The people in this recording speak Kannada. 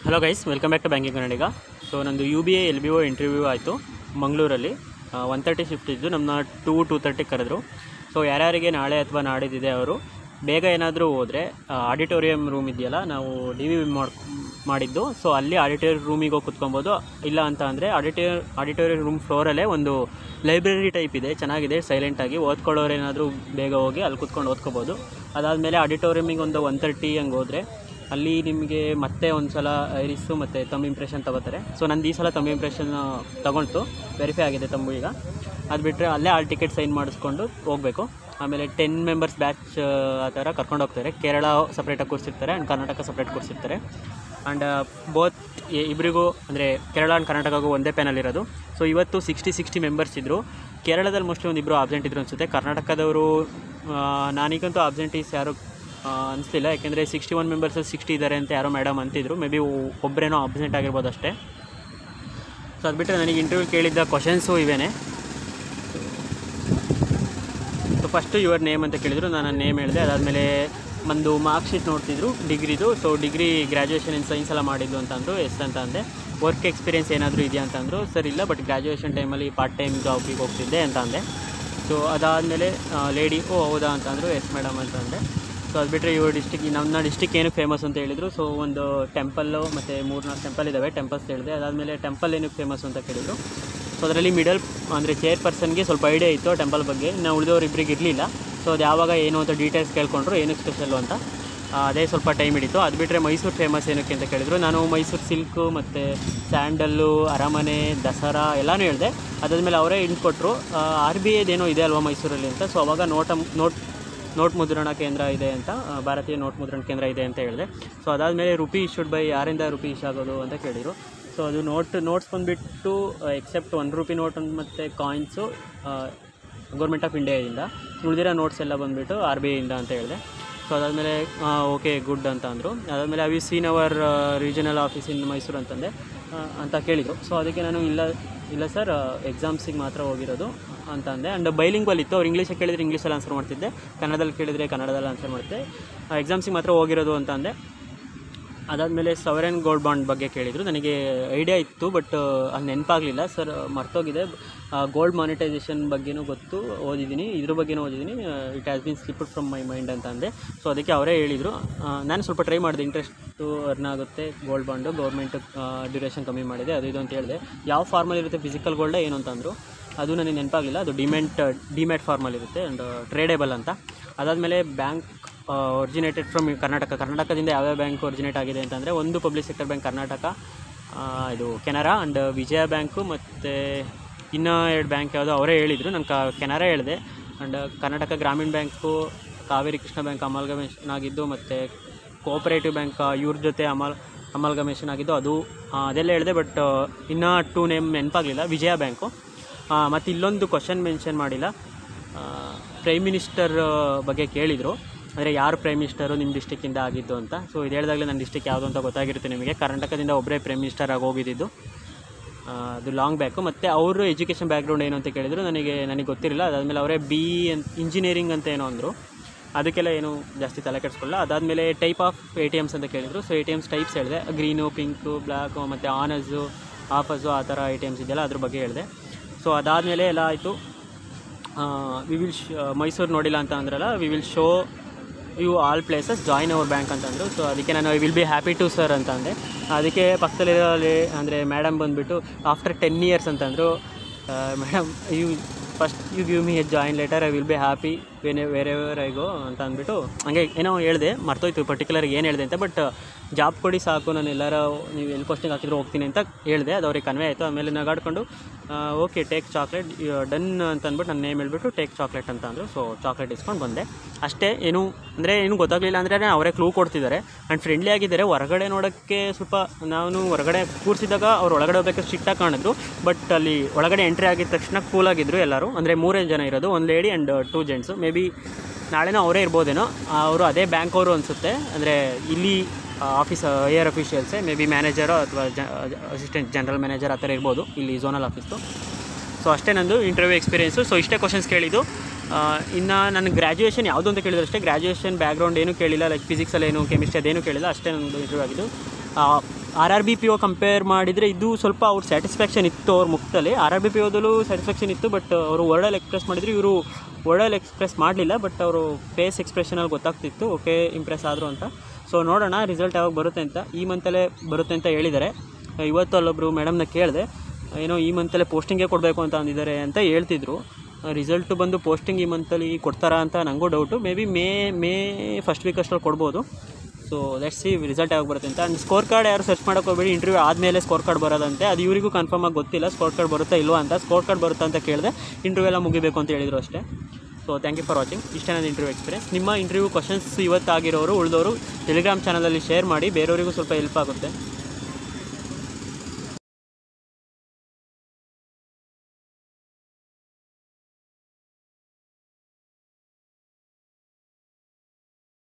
Hello guys, welcome back to banking Kannadiga. So ನಂದು UBA LBO ಇಂಟರ್ವ್ಯೂ ಆಯಿತು ಮಂಗಳೂರಲ್ಲಿ. 1:30 ಶಿಫ್ಟ್ ಇದ್ದು ನಮ್ಮನ್ನ 2:30 ಕರೆದ್ರು. ಸೊ ಯಾರ್ಯಾರಿಗೆ ನಾಳೆ ಅಥವಾ ನಾಡಿದ್ದಿದೆ ಅವರು ಬೇಗ ಏನಾದರೂ ಹೋದರೆ ಆಡಿಟೋರಿಯಂ ರೂಮ್ ಇದೆಯಲ್ಲ, ನಾವು DV ಮಾಡಿದ್ದು. ಸೊ ಅಲ್ಲಿ ಆಡಿಟೋರಿಯಂ ರೂಮಿಗೆ ಹೋಗಿ ಕುತ್ಕೊಬೋದು. ಇಲ್ಲ ಅಂತ ಅಂದರೆ ಆಡಿಟೋರಿಯಂ ರೂಮ್ ಫ್ಲೋರಲ್ಲೇ ಒಂದು ಲೈಬ್ರರಿ ಟೈಪ್ ಇದೆ, ಚೆನ್ನಾಗಿದೆ, ಸೈಲೆಂಟಾಗಿ ಓದ್ಕೊಳ್ಳೋರು ಏನಾದರೂ ಬೇಗ ಹೋಗಿ ಅಲ್ಲಿ ಕುತ್ಕೊಂಡು ಓದ್ಕೋಬೋದು. ಅದಾದಮೇಲೆ ಆಡಿಟೋರಿಯಮಿಗೆ ಒಂದು 1:30 ಹಂಗೆ ಹೋದರೆ ಅಲ್ಲಿ ನಿಮಗೆ ಮತ್ತೆ ಒಂದು ಸಲ ಐರಿಸ್ಸು ಮತ್ತು ತಮ್ಮ ಇಂಪ್ರೆಷನ್ ತೊಗೋತಾರೆ. ಸೊ ನಂದು ಈ ಸಲ ತಮ್ಮ ಇಂಪ್ರೆಷನ್ ತೊಗೊಳ್ತು, ವೆರಿಫೈ ಆಗಿದೆ ತಂಬು. ಈಗ ಅದು ಬಿಟ್ಟರೆ ಅಲ್ಲೇ ಆಲ್ ಟಿಕೆಟ್ ಸೈನ್ ಮಾಡಿಸ್ಕೊಂಡು ಹೋಗಬೇಕು. ಆಮೇಲೆ 10 ಮೆಂಬರ್ಸ್ ಬ್ಯಾಚ್ ಆ ಥರ ಕರ್ಕೊಂಡು ಹೋಗ್ತಾರೆ. ಕೇರಳ ಸಪ್ರೇಟಾಗಿ ಕೂರಿಸಿರ್ತಾರೆ ಆ್ಯಂಡ್ ಕರ್ನಾಟಕ ಸಪ್ರೇಟ್ ಕೂರಿಸಿರ್ತಾರೆ. ಆ್ಯಂಡ್ ಬೋತ್ ಇಬ್ಬರಿಗೂ ಅಂದರೆ ಕೇರಳ ಆ್ಯಂಡ್ ಕರ್ನಾಟಕಗೂ ಒಂದೇ ಪ್ಯಾನಲ್ ಇರೋದು. ಸೊ ಇವತ್ತು 60 ಮೆಂಬರ್ಸ್ ಇದ್ದರು. ಕೇರಳದಲ್ಲಿ ಮೋಸ್ಟ್ಲಿ ಒಂದು ಇಬ್ಬರು ಆಬ್ಸೆಂಟ್ ಇದ್ರು ಅನಿಸುತ್ತೆ. ಕರ್ನಾಟಕದವರು ನಾನೀಗಂತೂ ಆಬ್ಸೆಂಟೀಸ್ ಯಾರು ಅನಿಸ್ಲಿಲ್ಲ, ಯಾಕೆಂದರೆ 61 ಮೆಂಬರ್ಸಲ್ಲಿ 60 ಇದ್ದಾರೆ ಅಂತ ಯಾರೋ ಮೇಡಮ್ ಅಂತಿದ್ರು. ಮೇ ಬಿ ಒಬ್ಬರೇನೋ ಅಬ್ಸೆಂಟ್ ಆಗಿರ್ಬೋದು ಅಷ್ಟೇ. ಸೊ ಅದು ಬಿಟ್ಟರೆ ನನಗೆ ಇಂಟರ್ವ್ಯೂ ಕೇಳಿದ್ದ ಕ್ವಶನ್ಸು ಇವೇನೆ. ಸೊ ಫಸ್ಟು ಯುವರ್ ನೇಮ್ ಅಂತ ಕೇಳಿದರು, ನಾನು ನನ್ನ ನೇಮ್ ಹೇಳಿದೆ. ಅದಾದಮೇಲೆ ಒಂದು ಮಾರ್ಕ್ ಶೀಟ್ ನೋಡ್ತಿದ್ರು ಡಿಗ್ರಿದು. So degree graduation in science ಎಲ್ಲ ಮಾಡಿದ್ದು ಅಂತಂದರು. ಎಸ್ ಅಂತ ಅಂದೆ. ವರ್ಕ್ ಎಕ್ಸ್ಪೀರಿಯೆನ್ಸ್ ಏನಾದರೂ ಇದೆಯಾ ಅಂತಂದರು. ಸರ್ ಇಲ್ಲ, ಬಟ್ ಗ್ರ್ಯಾಜುಯೇಷನ್ ಟೈಮಲ್ಲಿ ಪಾರ್ಟ್ ಟೈಮ್ ಜಾಬಿಗೆ ಹೋಗ್ತಿದ್ದೆ ಅಂತ ಅಂದೆ. ಸೊ ಅದಾದಮೇಲೆ ಲೇಡಿ ಹೌದಾ ಅಂತಂದರು. ಎಸ್ ಮೇಡಮ್ ಅಂತ ಅಂದೆ. ಸೊ ಅದು ಬಿಟ್ಟರೆ ಇವ್ರ ನಮ್ಮ ಡಿಸ್ಟಿಕ್ ಏನು ಫೇಮಸ್ ಅಂತ ಹೇಳಿದರು. ಸೊ ಒಂದು ಟೆಂಪಲ್ಲು ಮತ್ತು 3-4 ಟೆಂಪಲ್ ಇದ್ದಾವೆ, ಟೆಂಪಲ್ಸ್ ಹೇಳಿದೆ. ಅದಾದಮೇಲೆ ಟೆಂಪಲ್ ಏನಕ್ಕೆ ಫೇಮಸ್ ಅಂತ ಕೇಳಿದರು. ಸೊ ಅದರಲ್ಲಿ ಮಿಡಲ್ ಅಂದರೆ ಚೇರ್ ಪರ್ಸನ್ಗೆ ಸ್ವಲ್ಪ ಐಡಿಯಾ ಇತ್ತು ಟೆಂಪಲ್ ಬಗ್ಗೆ, ನಾವು ಉಳಿದವ್ರು ಇಬ್ಬರಿಗೆ ಇರಲಿಲ್ಲ. ಸೊ ಅದು ಯಾವಾಗ ಏನು ಅಂತ ಡೀಟೇಲ್ಸ್ ಕೇಳ್ಕೊಂಡ್ರು, ಏನಕ್ಕೆ ಸ್ಪೆಷಲ್ಲು ಅಂತ. ಅದೇ ಸ್ವಲ್ಪ ಟೈಮ್ ಹಿಡಿತು. ಅದು ಬಿಟ್ಟರೆ ಮೈಸೂರು ಫೇಮಸ್ ಏನಕ್ಕೆ ಅಂತ ಕೇಳಿದರು. ನಾನು ಮೈಸೂರು ಸಿಲ್ಕು ಮತ್ತು ಸ್ಯಾಂಡಲ್ಲು, ಅರಮನೆ, ದಸರಾ ಎಲ್ಲನೂ ಹೇಳಿದೆ. ಅದಾದಮೇಲೆ ಅವರೇ ಹಿಂಟ್ ಕೊಟ್ಟರು, RBIದೇನೋ ಇದೆ ಅಲ್ವಾ ಮೈಸೂರಲ್ಲಿ ಅಂತ. ಸೊ ಅವಾಗ ನೋಟ್ ಮುದ್ರಣ ಕೇಂದ್ರ ಇದೆ ಅಂತ, ಭಾರತೀಯ ನೋಟ್ ಮುದ್ರಣ ಕೇಂದ್ರ ಇದೆ ಅಂತ ಹೇಳಿದೆ. ಸೊ ಅದಾದಮೇಲೆ ರುಪಿ ಇಶ್ಯೂಡ್ ಬೈ ಯಾರಿಂದ ರುಪಿ ಇಶ್ಯೂ ಆಗೋದು ಅಂತ ಕೇಳಿದರು. ಸೊ ಅದು ನೋಟ್ಸ್ ಬಂದುಬಿಟ್ಟು ಎಕ್ಸೆಪ್ಟ್ 1 ರೂಪಿ ನೋಟ್ ಮತ್ತು ಕಾಯಿನ್ಸು ಗೌರ್ಮೆಂಟ್ ಆಫ್ ಇಂಡಿಯಾದಿಂದ, ಉಳಿದಿರೋ ನೋಟ್ಸ್ ಎಲ್ಲ ಬಂದುಬಿಟ್ಟು RBIಯಿಂದ ಅಂತ ಹೇಳಿದೆ. ಸೊ ಅದಾದಮೇಲೆ ಓಕೆ ಗುಡ್ ಅಂತ ಅಂದರು. ಅದಾದಮೇಲೆ have you seen our regional office in Mysuru ಅಂತಂದೆ ಅಂತ ಕೇಳಿದರು. ಸೊ ಅದಕ್ಕೆ ನಾನು ಇಲ್ಲ ಸರ್, ಎಕ್ಸಾಮ್ಸಿಗೆ ಮಾತ್ರ ಹೋಗಿರೋದು ಅಂತ ಅಂದೆ. ಆ್ಯಂಡ್ ಬೈಲಿಂಗ್ವಲ್ ಇತ್ತು. ಅವ್ರು ಇಂಗ್ಲೀಷಲ್ಲಿ ಕೇಳಿದರೆ ಇಂಗ್ಲೀಷಲ್ಲಿ ಆನ್ಸರ್ ಮಾಡ್ತಿದ್ದೆ, ಕನ್ನಡದಲ್ಲಿ ಕೇಳಿದರೆ ಕನ್ನಡದಲ್ಲಿ ಆನ್ಸರ್ ಮಾಡ್ತಿದ್ದೆ. ಎಕ್ಸಾಮ್ಸಿಗೆ ಮಾತ್ರ ಹೋಗಿರೋದು ಅಂತ ಅಂದೆ. ಅದಾದಮೇಲೆ ಸವರೆನ್ ಗೋಲ್ಡ್ ಬಾಂಡ್ ಬಗ್ಗೆ ಕೇಳಿದರು. ನನಗೆ ಐಡಿಯಾ ಇತ್ತು, ಬಟ್ ಅದು ನೆನಪಾಗಲಿಲ್ಲ ಸರ್, ಮರ್ತೋಗಿದೆ. ಗೋಲ್ಡ್ ಮಾನಿಟೈಸೇಷನ್ ಬಗ್ಗೆನೂ ಗೊತ್ತು, ಓದಿದ್ದೀನಿ, ಇದ್ರ ಬಗ್ಗೆನೂ ಓದಿದ್ದೀನಿ. It has been slipped from my mind ಅಂತ ಅಂದೆ. ಸೊ ಅದಕ್ಕೆ ಅವರೇ ಹೇಳಿದರು. ನಾನು ಸ್ವಲ್ಪ ಟ್ರೈ ಮಾಡಿದೆ, ಇಂಟ್ರೆಸ್ಟು ಅರ್ನ್ ಆಗುತ್ತೆ ಗೋಲ್ಡ್ ಬಾಂಡು, ಗೌರ್ಮೆಂಟ್ ಡ್ಯೂರೇಷನ್ ಕಮ್ಮಿ ಮಾಡಿದೆ, ಅದು ಇದು ಅಂತ ಹೇಳಿದೆ. ಯಾವ ಫಾರ್ಮಲ್ ಇರುತ್ತೆ, ಫಿಸಿಕಲ್ ಗೋಲ್ಡೇ ಏನು ಅಂತಂದರು. ಅದು ನನಗೆ ನೆನಪಾಗಲಿಲ್ಲ. ಅದು ಡಿಮ್ಯಾಟ್ ಫಾರ್ಮಲ್ ಇರುತ್ತೆ ಆ್ಯಂಡ್ ಟ್ರೇಡೇಬಲ್ ಅಂತ. ಅದಾದಮೇಲೆ ಬ್ಯಾಂಕ್ ಒರಿಜಿನೇಟೆಡ್ ಫ್ರಮ್ ಕರ್ನಾಟಕದಿಂದ ಯಾವ್ಯಾವ ಬ್ಯಾಂಕ್ ಒರಿಜಿನೇಟ್ ಆಗಿದೆ ಅಂತಂದರೆ, ಒಂದು ಪಬ್ಲಿಕ್ ಸೆಕ್ಟರ್ ಬ್ಯಾಂಕ್ ಕರ್ನಾಟಕ, ಇದು ಕೆನರಾ ಆ್ಯಂಡ್ ವಿಜಯ ಬ್ಯಾಂಕು, ಮತ್ತು ಇನ್ನೂ 2 ಬ್ಯಾಂಕ್ ಯಾವುದೋ ಅವರೇ ಹೇಳಿದರು. ನಾನು ಕೆನರಾ ಹೇಳಿದೆ. ಆ್ಯಂಡ್ ಕರ್ನಾಟಕ ಗ್ರಾಮೀಣ bank, Kaveri Krishna bank amalgamation ಆಗಿದ್ದು, ಮತ್ತು ಕೋಆಪರೇಟಿವ್ ಬ್ಯಾಂಕ್ ಇವ್ರ ಜೊತೆ ಅಮಾಲ್ಗಮೇಷನ್ ಆಗಿದ್ದು, ಅದೆಲ್ಲ ಹೇಳಿದೆ. ಬಟ್ ಇನ್ನೂ 2 ನೇಮ್ ನೆನಪಾಗಲಿಲ್ಲ. ವಿಜಯ ಬ್ಯಾಂಕು ಮತ್ತು ಇಲ್ಲೊಂದು ಕ್ವಶನ್ ಮೆನ್ಷನ್ ಮಾಡಿಲ್ಲ, ಪ್ರೈಮ್ ಮಿನಿಸ್ಟರ್ ಬಗ್ಗೆ ಕೇಳಿದರು. ಅಂದರೆ ಯಾರು ಪ್ರೈಮ್ ಮಿನಿಸ್ಟರು ನಿಮ್ಮ ಡಿಸ್ಟಿಕ್ಕಿಂದ ಆಗಿದ್ದು ಅಂತ. ಸೊ ಇದು ಹೇಳಿದಾಗಲೇ ನನ್ನ ಡಿಸ್ಟಿಕ್ ಯಾವುದು ಅಂತ ಗೊತ್ತಾಗಿರುತ್ತೆ ನಿಮಗೆ. ಕರ್ನಾಟಕದಿಂದ ಒಬ್ಬರೇ ಪ್ರೈಮ್ ಮಿನಿಸ್ಟರ್ ಆಗಿ ಹೋಗಿದ್ದು, ಅದು ಲಾಂಗ್ ಬ್ಯಾಕು. ಮತ್ತು ಅವರು ಎಜುಕೇಷನ್ ಬ್ಯಾಕ್ಗ್ರೌಂಡ್ ಏನು ಅಂತ ಕೇಳಿದರು. ನನಗೆ ಗೊತ್ತಿರಲಿಲ್ಲ. ಅದಾದಮೇಲೆ ಅವರೇ BE ಇಂಜಿನಿಯರಿಂಗ್ ಅಂತ ಏನೋ ಅಂದರು. ಅದಕ್ಕೆಲ್ಲ ಏನು ಜಾಸ್ತಿ ತಲೆ ಕೆಡಿಸ್ಕೊಳ್ಳಲ್ಲ. ಅದಾದಮೇಲೆ ಟೈಪ್ ಆಫ್ ATMs ಅಂತ ಕೇಳಿದರು. ಸೊ ATMs ಟೈಪ್ಸ್ ಹೇಳಿದೆ, ಗ್ರೀನು, ಪಿಂಕು, ಬ್ಲ್ಯಾಕು, ಮತ್ತು ಆನರ್ಸು, ಆಫರ್ಸು, ಆ ಥರ ATMs ಇದೆಯಲ್ಲ ಅದ್ರ ಬಗ್ಗೆ ಹೇಳಿದೆ. ಸೊ ಅದಾದಮೇಲೆ ಎಲ್ಲ ಆಯಿತು. ಮೈಸೂರು ನೋಡಿಲ್ಲ ಅಂತ ಅಂದ್ರಲ್ಲ, we will show you all places, join our bank ಅಂತಂದರು. ಸೊ ಅದಕ್ಕೆ ನಾನು I will be happy to sir ಅಂತ ಅಂದೆ. ಅದಕ್ಕೆ ಪಕ್ಕದಲ್ಲಿರೋ ಅಂದರೆ ಮೇಡಮ್ ಬಂದುಬಿಟ್ಟು ಆಫ್ಟರ್ 10 ಇಯರ್ಸ್ ಅಂತಂದರು. Madam first you give me a join letter, I will be happy wherever I go ಅಂತ ಅಂದ್ಬಿಟ್ಟು ಹಂಗೆ ಏನೋ ಹೇಳಿದೆ, ಮರ್ತೋಯ್ತು ಪರ್ಟಿಕ್ಯುಲರ್ ಏನು ಹೇಳಿದೆ ಅಂತ. ಬಟ್ ಜಾಬ್ ಕೊಡಿ ಸಾಕು, ನಾನು ಎಲ್ಲರೂ ನೀವು ಎಲ್ಲಿ ಪೋಸ್ಟಿಂಗ್ ಹಾಕಿದ್ರು ಹೋಗ್ತೀನಿ ಅಂತ ಹೇಳಿದೆ. ಅದು ಅವ್ರಿಗೆ ಕನ್ವೆ ಆಯಿತು. ಆಮೇಲೆ ನಗಾಡ್ಕೊಂಡು ಓಕೆ ಟೇಕ್ ಚಾಕ್ಲೇಟ್ ಡನ್ ಅಂತ ಅಂದ್ಬಿಟ್ಟು ನನ್ನ ನೇಮ್ ಹೇಳ್ಬಿಟ್ಟು ಟೇಕ್ ಚಾಕ್ಲೇಟ್ ಅಂತ ಅಂದರು. ಸೊ ಚಾಕ್ಲೇಟ್ ಇಸ್ಕೊಂಡು ಬಂದೆ ಅಷ್ಟೇ. ಏನು ಗೊತ್ತಾಗಲಿಲ್ಲ ಅಂದರೆ ಅವರೇ ಕ್ಲೂ ಕೊಡ್ತಿದ್ದಾರೆ ಆ್ಯಂಡ್ ಫ್ರೆಂಡ್ಲಿ ಆಗಿದ್ದಾರೆ. ಹೊರಗಡೆ ನೋಡೋಕ್ಕೆ ಸ್ವಲ್ಪ, ನಾನು ಹೊರಗಡೆ ಕೂರಿಸಿದಾಗ ಅವ್ರು ಒಳಗಡೆ ಹೋಗಬೇಕು ಸ್ಟ್ರಿಕ್ಟಾಗಿ ಕಾಣಿದ್ರು. ಬಟ್ ಅಲ್ಲಿ ಒಳಗಡೆ ಎಂಟ್ರಿ ಆಗಿದ ತಕ್ಷಣ ಕೂಲಾಗಿದ್ದರು ಎಲ್ಲರೂ. ಅಂದರೆ 3 ಜನ ಇರೋದು, 1 lady and 2 gents. Maybe ನಾಳೆನೂ ಅವರೇ ಇರ್ಬೋದೇನೋ. ಅವರು ಅದೇ ಬ್ಯಾಂಕ್ ಅವರು ಅನಿಸುತ್ತೆ. ಅಂದರೆ ಇಲ್ಲಿ ಹೈಯರ್ ಅಫಿಷಿಯಲ್ಸೇ, ಮೇ ಬಿ ಮ್ಯಾನೇಜರೋ ಅಥವಾ ಅಸಿಸ್ಟೆಂಟ್ ಜನರಲ್ ಮ್ಯಾನೇಜರ್ ಆ ಥರ ಇರ್ಬೋದು ಇಲ್ಲಿ ಝೋನಲ್ ಆಫೀಸ್ದು. ಸೊ ಅಷ್ಟೇ ನಂದು ಇಂಟರ್ವ್ಯೂ ಎಕ್ಸ್ಪೀರಿಯೆನ್ಸು. ಸೊ ಇಷ್ಟೇ ಕ್ವಶನ್ಸ್ ಕೇಳಿದ್ದು. ಇನ್ನು ನನ್ನ ಗ್ರ್ಯಾಜುಯೇಷನ್ ಯಾವುದು ಅಂತ ಕೇಳಿದ್ರು ಅಷ್ಟೇ. ಗ್ರ್ಯಾಜುಯೇಷನ್ ಬ್ಯಾಕ್ಗ್ರೌಂಡ್ ಏನೂ ಕೇಳಿಲ್ಲ, ಲೈಕ್ ಫಿಸಿಕ್ಸಲ್ಲಿ ಏನು, ಕೆಮಿಸ್ಟ್ರಿ ಅದೇನು ಕೇಳಿಲ್ಲ. ಅಷ್ಟೇ ನನ್ನದು ಇಂಟರ್ವ್ಯೂ ಆಗಿದ್ದು. RRB PO ಕಂಪೇರ್ ಮಾಡಿದರೆ ಇದು ಸ್ವಲ್ಪ ಅವ್ರ ಸ್ಯಾಟಿಸ್ಫ್ಯಾಕ್ಷನ್ ಇತ್ತು ಅವ್ರ ಮುಖದಲ್ಲಿ. RRB POದಲ್ಲೂ ಸ್ಯಾಟಿಸ್ಫ್ಯಾಕ್ಷನ್ ಇತ್ತು, ಬಟ್ ಅವರು ವರ್ಡಲ್ಲಿ ಎಕ್ಸ್ಪ್ರೆಸ್ ಮಾಡಿದ್ರು, ಇವರು ವರ್ಡಲ್ಲಿ ಎಕ್ಸ್ಪ್ರೆಸ್ ಮಾಡಲಿಲ್ಲ, ಬಟ್ ಅವರು ಫೇಸ್ ಎಕ್ಸ್ಪ್ರೆಷನಲ್ಲಿ ಗೊತ್ತಾಗ್ತಿತ್ತು ಓಕೆ ಇಂಪ್ರೆಸ್ ಆದರು ಅಂತ. ಸೊ ನೋಡೋಣ ರಿಸಲ್ಟ್ ಯಾವಾಗ ಬರುತ್ತೆ ಅಂತ. ಈ ಮಂತಲ್ಲೇ ಬರುತ್ತೆ ಅಂತ ಹೇಳಿದ್ದಾರೆ. ಇವತ್ತು ಅಲ್ಲೊಬ್ಬರು ಮೇಡಮ್ನ ಕೇಳಿದೆ, ಏನೋ ಈ ಮಂತಲ್ಲೇ ಪೋಸ್ಟಿಂಗೇ ಕೊಡಬೇಕು ಅಂತ ಅಂದಿದ್ದಾರೆ ಅಂತ ಹೇಳ್ತಿದ್ರು. ರಿಸಲ್ಟು ಬಂದು ಪೋಸ್ಟಿಂಗ್ ಈ ಮಂತಲ್ಲಿ ಕೊಡ್ತಾರಾ ಅಂತ ನನಗೂ doubt. May be May first week ಅಷ್ಟರಲ್ಲಿ ಕೊಡ್ಬೋದು. ಸೊ ಲೆಟ್ಸ್ ಸಿ ರಿಸಲ್ಟ್ ಯಾವಾಗ ಬರುತ್ತೆ ಅಂತ. ಆ್ಯಂಡ್ ಸ್ಕೋರ್ ಕಾರ್ಡ್ ಯಾರು ಸರ್ಚ್ ಮಾಡೋಕೆ ಹೋಗಬೇಡಿ, ಇಂಟರ್ವ್ಯೂ ಆದಮೇಲೆ ಸ್ಕೋರ್ ಕಾರ್ಡ್ ಬರೋದಂತೆ. ಅದು ಇವರಿಗೂ ಕನ್ಫರ್ಮ್ ಆಗಿ ಗೊತ್ತಿಲ್ಲ ಸ್ಕೋರ್ ಕಾರ್ಡ್ ಬರುತ್ತಾ ಇಲ್ವಾ ಅಂತ. ಸ್ಕೋರ್ ಕಾರ್ಡ್ ಬರುತ್ತಾ ಅಂತ ಕೇಳಿದೆ, ಇಂಟರ್ವ್ಯೂ ಎಲ್ಲ ಮುಗಿಬೇಕು ಅಂತ ಹೇಳಿದರು ಅಷ್ಟೇ. So thank you for watching. ಇಷ್ಟೇ ನನ್ನ ಇಂಟರ್ವ್ಯೂ ಎಕ್ಸ್ಪೀರಿಯನ್ಸ್. ನಿಮ್ಮ ಇಂಟರ್ವ್ಯೂ ಕ್ವಶನ್ಸ್ ಇವತ್ತಾಗಿರೋರು ಉಳಿದವರು ಟೆಲಿಗ್ರಾಮ್ ಚಾನಲಲ್ಲಿ ಶೇರ್ ಮಾಡಿ, ಬೇರೆಯವರಿಗೂ ಸ್ವಲ್ಪ ಹೆಲ್ಪ್ ಆಗುತ್ತೆ.